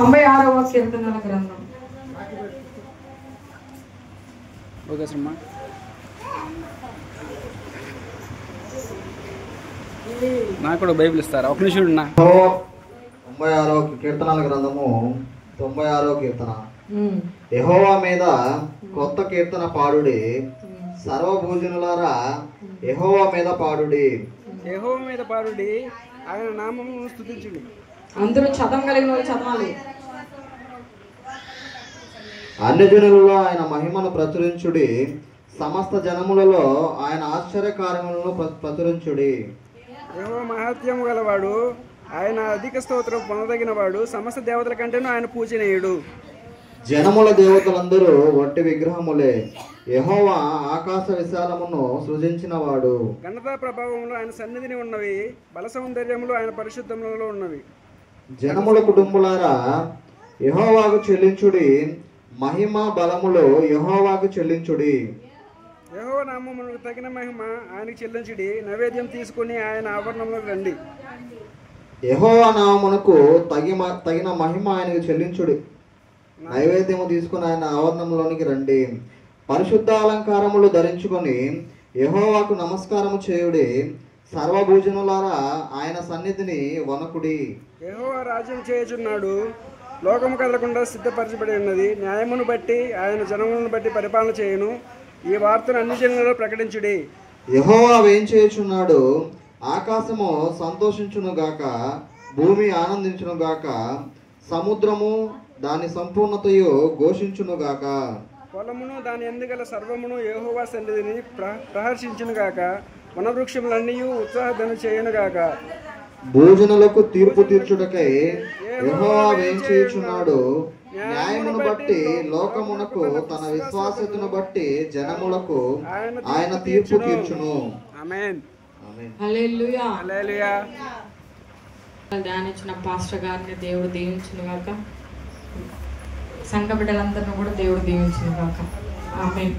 96వ కీర్తనల గ్రంథం. నాకు కూడా బైబిల్ ఇస్తారా? ఒక నిమిషం ఉన్నా. 96వ కీర్తనల గ్రంథము 96వ కీర్తన. యెహోవా మీద కొత్త కీర్తన పాడుడి, సర్వభూజనులారా యెహోవా మీద పాడుడి. యెహోవా మీద పాడుడి, ఆయన నామమును స్తుతించుడి. అందరూ చదవగలిగిన వాళ్ళు చదవాలి. అన్యజనులలో ఆయన మహిమను ప్రచురించుడి, సమస్త జనములలో ఆయన ఆశ్చర్య కార్యములను ప్రచురించుడి. యెహోవా మహాత్యము గలవాడు, ఆయన అధిక స్తోత్రం పొందదగిన వాడు, సమస్త దేవతల కంటేనూ ఆయన పూజనీయుడు. జనముల దేవతలందరూ వట్టి విగ్రహములే, యెహోవా ఆకాశ విశాలమును సృజించినవాడు. ఘనతా ప్రభావములు ఆయన సన్నిధిని ఉన్నవి, బల సౌందర్యములు ఆయన పరిశుద్ధములలో ఉన్నవి. జనముల కుటుంబులారా యెహోవాకు చెల్లించుడి, మహిమ బలములు యెహోవాకు చెల్లించుడి. యెహోవా నామమునకు తగిన మహిమ ఆయనకు చెల్లించుడి, నైవేద్యం తీసుకుని ఆయన ఆవరణంలోకి రండి. యెహోవా నామమునకు తగిన మహిమ ఆయనకు చెల్లించుడి, నైవేద్యము తీసుకుని ఆయన ఆవరణంలోనికి రండి. పరిశుద్ధ అలంకారములు ధరించుకొని యెహోవాకు నమస్కారము చేయుడి, సర్వభూజనులారా ఆయన సన్నిధిని వనకుడి. యెహోవా రాజ్యం చేయుచున్నాడు, లోకము కదలకుండా సిద్ధపరచబడి ఉన్నది. న్యాయమును బట్టి ఆయన జనములను బట్టి పరిపాలన చేయును. ఈ వార్తను అన్ని జనులలో ప్రకటించుడి. యెహోవా వేంచేయుచున్నాడు, ఆకాశము సంతోషించునుగాక, భూమి ఆనందించునుగాక, సముద్రము దాని సంపూర్ణతయు ఘోషించునుగాక. పొలమును దాని ఎందుగల సర్వమును యెహోవా సన్నిధిని ప్రహర్షించునుగాక, వనవృక్షములన్నీ ఉత్సాహధ్వని చేయునుగాక. భోజనులకు తీర్పు తీర్చుటకై యెహోవా వేంచేయుచున్నాడు, న్యాయమును బట్టి లోకమునకు తన విశ్వాసతను బట్టి జనములకు ఆయన తీర్పు తీర్చును. ఆమేన్. హల్లెలూయా. హల్లెలూయా. ధ్యానించిన పాస్టర్ గారిని దేవుడు దీవించును గాక. సంఘ బిడ్డలందరినీ కూడా దేవుడు దీవించును గాక. ఆమేన్.